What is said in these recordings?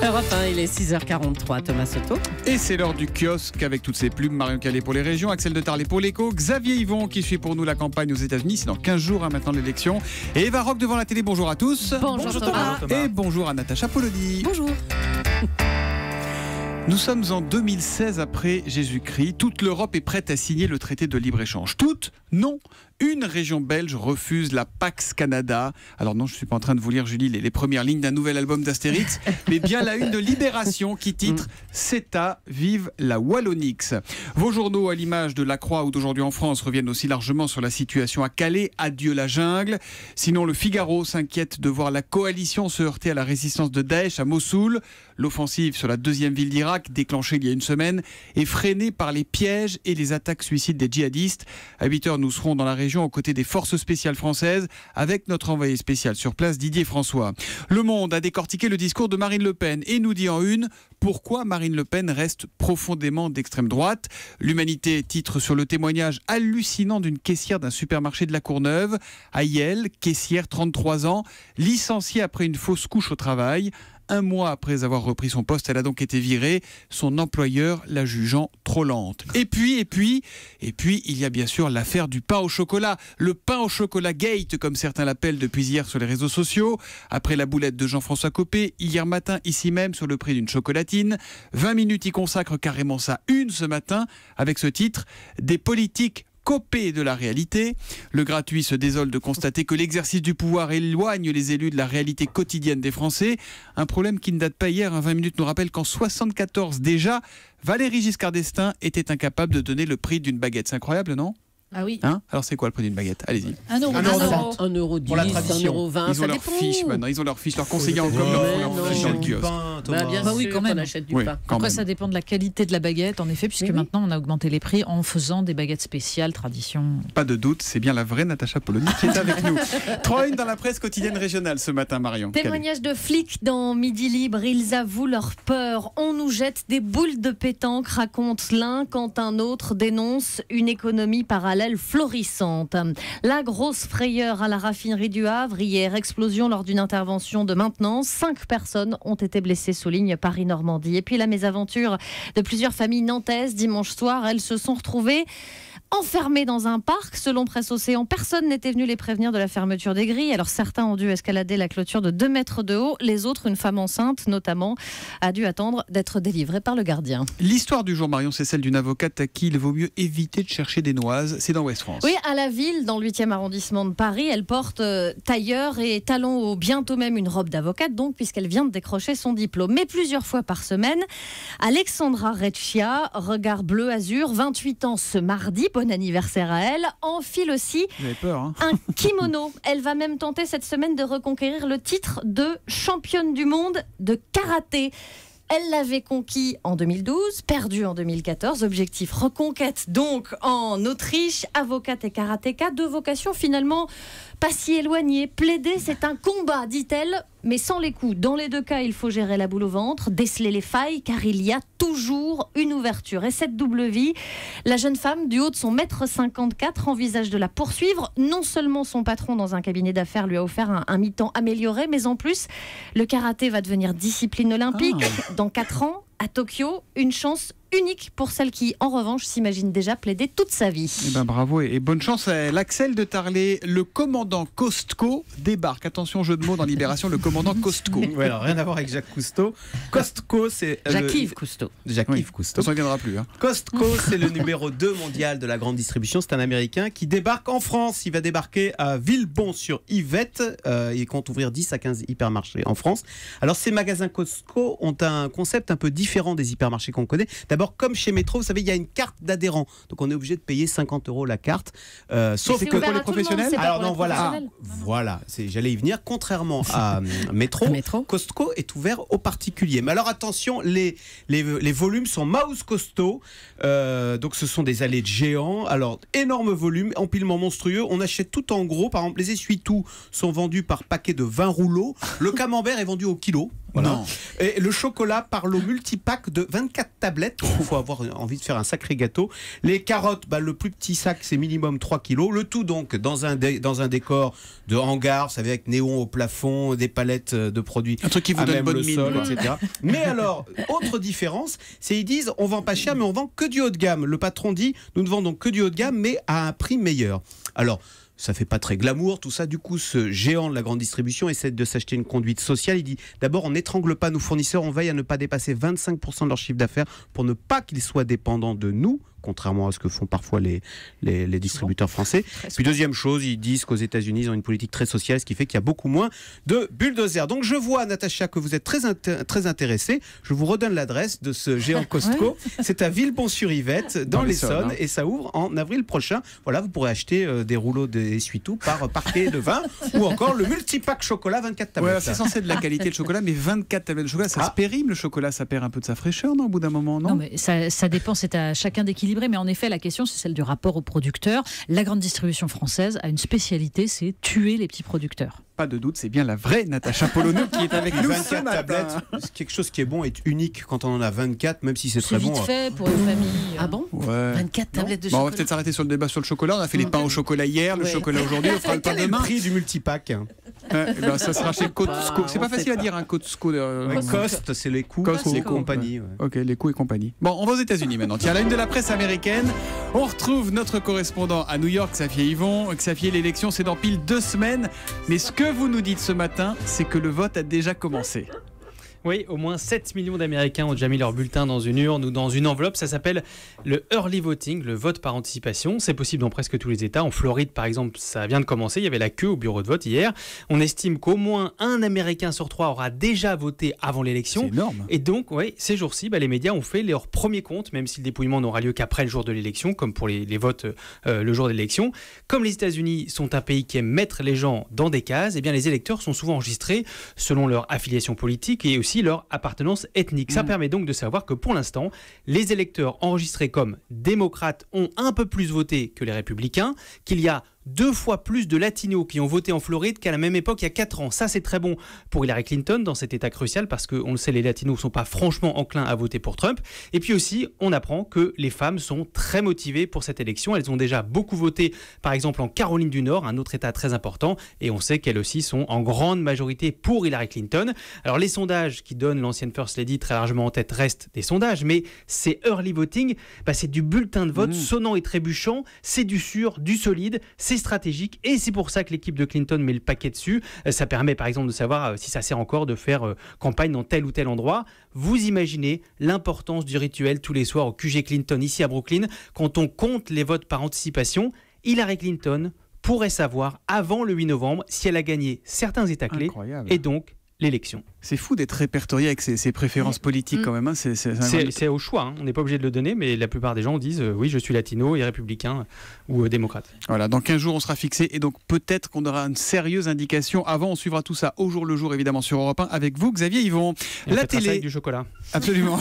Europe 1, il est 6h43, Thomas Soto. Et c'est l'heure du kiosque avec toutes ces plumes. Marion Calais pour les régions, Axel de Tarlet pour l'écho, Xavier Yvon qui suit pour nous la campagne aux États-Unis. C'est dans 15 jours maintenant l'élection. Et Eva Rock devant la télé. Bonjour à tous. Bonjour Thomas. Et bonjour à Natacha Polony. Bonjour. Nous sommes en 2016 après Jésus-Christ. Toute l'Europe est prête à signer le traité de libre-échange. Toute ? Non. Une région belge refuse la Pax Canada. Alors non, je ne suis pas en train de vous lire, Julie, les premières lignes d'un nouvel album d'Astérix, mais bien la une de Libération qui titre « CETA, vive la Wallonix ». Vos journaux, à l'image de La Croix ou d'Aujourd'hui en France, reviennent aussi largement sur la situation à Calais. Adieu la jungle. Sinon, le Figaro s'inquiète de voir la coalition se heurter à la résistance de Daesh à Mossoul. L'offensive sur la deuxième ville d'Irak, déclenchée il y a une semaine, est freinée par les pièges et les attaques suicides des djihadistes. À 8h, nous serons dans la région aux côtés des forces spéciales françaises avec notre envoyé spécial sur place, Didier François. Le Monde a décortiqué le discours de Marine Le Pen et nous dit en une pourquoi Marine Le Pen reste profondément d'extrême droite. L'Humanité titre sur le témoignage hallucinant d'une caissière d'un supermarché de la Courneuve. Aïel, caissière, 33 ans, licenciée après une fausse couche au travail. Un mois après avoir repris son poste, elle a donc été virée, son employeur la jugeant trop lente. Et puis, il y a bien sûr l'affaire du pain au chocolat. Le pain au chocolat gate, comme certains l'appellent depuis hier sur les réseaux sociaux. Après la boulette de Jean-François Copé, hier matin, ici même, sur le prix d'une chocolatine. 20 minutes y consacrent carrément sa une ce matin, avec ce titre « Des politiques copé de la réalité ». Le gratuit se désole de constater que l'exercice du pouvoir éloigne les élus de la réalité quotidienne des Français. Un problème qui ne date pas hier. 20 minutes nous rappelle qu'en 1974 déjà, Valéry Giscard d'Estaing était incapable de donner le prix d'une baguette. C'est incroyable, non ? Ah oui. Alors c'est quoi le prix d'une baguette ? Allez-y. 1,30 €. 1,10 Pour la €, tradition. 1,20 €. Ils ont leur fiche maintenant. Ils ont leur fiche. Leurs conseillers en com leur fiche dans le kiosque. Bien oui, sûr quand même. qu'on achète du Oui, pain. quand Après, même. ça dépend de la qualité de la baguette, en effet, puisque Oui. maintenant, on a augmenté les prix en faisant des baguettes spéciales, tradition. Pas de doute, c'est bien la vraie Natacha Polony qui est avec nous. 3-1 dans la presse quotidienne régionale ce matin, Marion. Témoignage de flics dans Midi Libre, ils avouent leur peur. On nous jette des boules de pétanque, raconte l'un, quand un autre dénonce une économie parallèle florissante. La grosse frayeur à la raffinerie du Havre, hier, explosion lors d'une intervention de maintenance. 5 personnes ont été blessées, souligne Paris-Normandie. Et puis la mésaventure de plusieurs familles nantaises. Dimanche soir, elles se sont retrouvées enfermés dans un parc. Selon Presse Océan, personne n'était venu les prévenir de la fermeture des grilles. Alors certains ont dû escalader la clôture de 2 mètres de haut. Les autres, une femme enceinte notamment, a dû attendre d'être délivrée par le gardien. L'histoire du jour, Marion, c'est celle d'une avocate à qui il vaut mieux éviter de chercher des noises. C'est dans Ouest France. Oui, à la ville, dans le 8e arrondissement de Paris, elle porte tailleur et talons hauts, bientôt même une robe d'avocate, donc, puisqu'elle vient de décrocher son diplôme. Mais plusieurs fois par semaine, Alexandra Reccia, regard bleu-azur, 28 ans ce mardi, bon anniversaire à elle, enfile aussi Vous avez peur, hein ? un kimono. Elle va même tenter cette semaine de reconquérir le titre de championne du monde de karaté. Elle l'avait conquis en 2012, perdu en 2014. Objectif reconquête donc en Autriche. Avocate et karatéka, 2 vocations finalement pas si éloignées. Plaider, c'est un combat, dit-elle, mais sans les coups. Dans les 2 cas, il faut gérer la boule au ventre, déceler les failles, car il y a toujours une ouverture. Et cette double vie, la jeune femme, du haut de son 1,54 m, envisage de la poursuivre. Non seulement son patron dans un cabinet d'affaires lui a offert un mi-temps amélioré, mais en plus, le karaté va devenir discipline olympique. Dans 4 ans, à Tokyo, une chance unique pour celle qui, en revanche, s'imagine déjà plaider toute sa vie. Eh ben, bravo et bonne chance à l'Axel de Tarlet. Le commandant Costco débarque. Attention, jeu de mots dans Libération, le commandant Costco. Ouais, alors rien à voir avec Jacques Cousteau. Costco, c'est Jacques-Yves Cousteau. Jacques-Yves De toute Cousteau. façon, il ne viendra plus. Hein. Costco, c'est le numéro 2 mondial de la grande distribution. C'est un Américain qui débarque en France. Il va débarquer à Villebon-sur-Yvette. Il compte ouvrir 10 à 15 hypermarchés en France. Alors, ces magasins Costco ont un concept un peu différent des hypermarchés qu'on connaît. D'abord, comme chez Métro, vous savez, il y a une carte d'adhérent. Donc, on est obligé de payer 50 € la carte. Sauf C'est que ouvert pour les à tout le monde, professionnels. c'est pas Alors pour non, les voilà, professionnels. voilà, j'allais y venir. Contrairement à Métro, Costco est ouvert aux particuliers. Mais alors attention, les volumes sont mouse costaud. Donc ce sont des allées de géants. Alors énorme volume, empilement monstrueux. On achète tout en gros. Par exemple, les essuie-tout sont vendus par paquet de 20 rouleaux. Le camembert est vendu au kilo. Voilà. Non. Et le chocolat par lot multipack de 24 tablettes. Il faut avoir envie de faire un sacré gâteau. Les carottes, le plus petit sac, c'est minimum 3 kilos. Le tout donc dans un décor de hangar, vous savez, avec néon au plafond, des palettes de produits. Un truc qui vous à donne même bonne le mine, sol, quoi. etc. Mais alors, autre différence, c'est ils disent on vend pas cher, mais on vend que du haut de gamme. Le patron dit nous ne vendons que du haut de gamme, mais à un prix meilleur. Alors, ça fait pas très glamour, tout ça. Du coup, ce géant de la grande distribution essaie de s'acheter une conduite sociale. Il dit d'abord, on n'étrangle pas nos fournisseurs, on veille à ne pas dépasser 25% de leur chiffre d'affaires pour ne pas qu'ils soient dépendants de nous, contrairement à ce que font parfois les distributeurs français. Puis deuxième chose, ils disent qu'aux États-Unis, ils ont une politique très sociale, ce qui fait qu'il y a beaucoup moins de bulldozers. Donc je vois, Natacha, que vous êtes très intéressée. Je vous redonne l'adresse de ce géant Costco. C'est à Villebon-sur-Yvette, dans l'Essonne, et ça ouvre en avril prochain. Voilà, vous pourrez acheter des rouleaux d'essuie-tout par paquet de 20 ou encore le multipack chocolat 24 tablettes. Ouais, c'est censé être de la qualité de chocolat, mais 24 tablettes de chocolat, ça se périme le chocolat, ça perd un peu de sa fraîcheur, non, au bout d'un moment, non? Non, mais ça dépend, c'est à chacun d'équilibrer. Mais en effet, la question, c'est celle du rapport aux producteurs. La grande distribution française a une spécialité, c'est tuer les petits producteurs. Pas de doute, c'est bien la vraie Natacha Polonneau qui est avec nous. 24 tablettes, c'est quelque chose qui est bon et unique quand on en a 24, même si c'est très C'est bon. vite fait pour une famille. Ah bon? Ouais. 24 tablettes de Bon, on chocolat. va peut-être s'arrêter sur le débat sur le chocolat. On a fait les pains au chocolat hier, le chocolat aujourd'hui, on fera le pain Quel est le demain. prix du multipack? Ça sera chez Costco. C'est pas facile à dire, un Costco. Cost, c'est les coûts, Costco. les compagnies. Ouais. Ok, les coups et compagnie. Bon, on va aux États-Unis maintenant. Tiens, la une de la presse américaine. On retrouve notre correspondant à New York, Xavier Yvon. Xavier, l'élection, c'est dans pile 2 semaines. Mais ce que vous nous dites ce matin, c'est que le vote a déjà commencé. Oui, au moins 7 millions d'Américains ont déjà mis leur bulletin dans une urne ou dans une enveloppe. Ça s'appelle le early voting, le vote par anticipation. C'est possible dans presque tous les États. En Floride, par exemple, ça vient de commencer. Il y avait la queue au bureau de vote hier. On estime qu'au moins un Américain sur 3 aura déjà voté avant l'élection. C'est énorme. Et donc, ces jours-ci, les médias ont fait leur premier compte, même si le dépouillement n'aura lieu qu'après le jour de l'élection, comme pour les votes le jour de l'élection. Comme les États-Unis sont un pays qui aime mettre les gens dans des cases, eh bien, les électeurs sont souvent enregistrés selon leur affiliation politique et aussi leur appartenance ethnique. Ça permet donc de savoir que pour l'instant, les électeurs enregistrés comme démocrates ont un peu plus voté que les républicains, qu'il y a 2 fois plus de latinos qui ont voté en Floride qu'à la même époque il y a 4 ans. Ça, c'est très bon pour Hillary Clinton dans cet état crucial parce qu'on le sait, les latinos ne sont pas franchement enclins à voter pour Trump. Et puis aussi, on apprend que les femmes sont très motivées pour cette élection. Elles ont déjà beaucoup voté, par exemple en Caroline du Nord, un autre état très important. Et on sait qu'elles aussi sont en grande majorité pour Hillary Clinton. Alors les sondages qui donnent l'ancienne First Lady très largement en tête restent des sondages, mais c'est early voting, c'est du bulletin de vote sonnant et trébuchant, c'est du sûr, du solide, c'est stratégique et c'est pour ça que l'équipe de Clinton met le paquet dessus. Ça permet par exemple de savoir si ça sert encore de faire campagne dans tel ou tel endroit. Vous imaginez l'importance du rituel tous les soirs au QG Clinton ici à Brooklyn quand on compte les votes par anticipation. Hillary Clinton pourrait savoir avant le 8 novembre si elle a gagné certains États clés. Incroyable. Et donc l'élection. C'est fou d'être répertorié avec ses préférences politiques quand même. Hein. C'est au choix, hein. On n'est pas obligé de le donner, mais la plupart des gens disent oui, je suis latino et républicain ou démocrate. Voilà, dans 15 jours, on sera fixé et donc peut-être qu'on aura une sérieuse indication. Avant, on suivra tout ça au jour le jour, évidemment, sur Europe 1 avec vous, Xavier Yvon. Et on La fêtera ça télé. avec du chocolat. Absolument.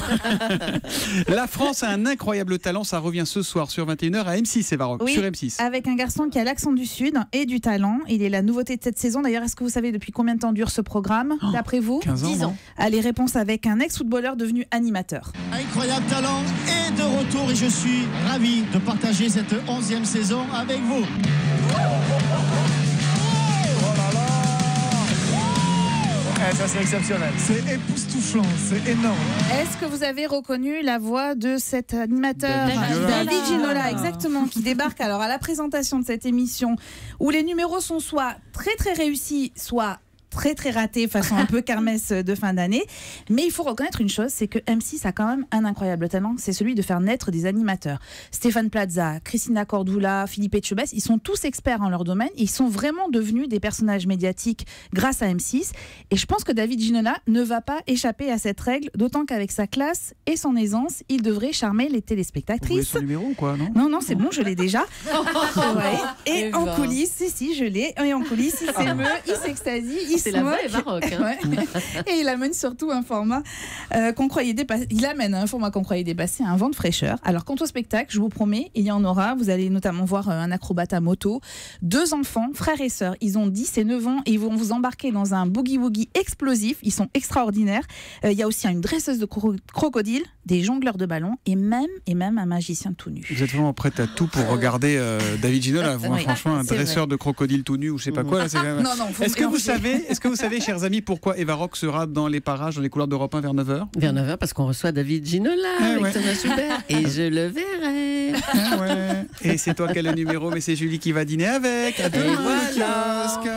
La France a un incroyable talent. Ça revient ce soir sur 21h à M6, Eva Rock, Oui, sur M6. avec un garçon qui a l'accent du Sud et du talent. Il est la nouveauté de cette saison. D'ailleurs, est-ce que vous savez depuis combien de temps dure ce programme, d'après vous? 15 ans, 10 non ans. Allez, réponse avec un ex-footballeur devenu animateur. Incroyable talent est de retour et je suis ravi de partager cette 11e saison avec vous. Ça c'est exceptionnel. C'est époustouflant, c'est énorme. Est-ce que vous avez reconnu la voix de cet animateur David Ginola, exactement, qui débarque alors à la présentation de cette émission où les numéros sont soit très très réussis, soit très très raté, façon un peu kermesse de fin d'année. Mais il faut reconnaître une chose, c'est que M6 a quand même un incroyable talent, c'est celui de faire naître des animateurs. Stéphane Plaza, Christina Cordula, Philippe Etchebest, ils sont tous experts en leur domaine, ils sont vraiment devenus des personnages médiatiques grâce à M6. Et je pense que David Ginola ne va pas échapper à cette règle, d'autant qu'avec sa classe et son aisance, il devrait charmer les Vous voulez téléspectatrices. son numéro ou quoi, non? Non, c'est bon, je l'ai déjà. Ouais. Et en coulisses, si, je l'ai. Et en coulisses, il s'émeut, il s'extasie, il c'est la moque. vraie Baroque. Hein. Ouais. Et il amène surtout un format qu'on croyait dépasser. Il amène un format qu'on croyait dépasser, un vent de fraîcheur. Alors, quant au spectacle, je vous promets, il y en aura. Vous allez notamment voir un acrobate à moto, 2 enfants, frères et sœurs. Ils ont 10 et 9 ans et ils vont vous embarquer dans un boogie-woogie explosif. Ils sont extraordinaires. Il y a aussi une dresseuse de crocodile, des jongleurs de ballons et même un magicien tout nu. Vous êtes vraiment prête à tout pour regarder David Ginola, vous, hein, Oui, franchement, un c'est dresseur de crocodile tout nu ou je sais pas quoi. Là, c'est quand même... Non, faut Est-ce que vous mélanger. savez, chers amis, pourquoi Eva Rock sera dans les parages, dans les couloirs d'Europe 1 vers 9h? Vers 9h, parce qu'on reçoit David Ginola avec ouais. Thomas Schubert. Et je le verrai. Ouais. Et c'est toi qui as le numéro, mais c'est Julie qui va dîner avec. À demain, voilà. le kiosque.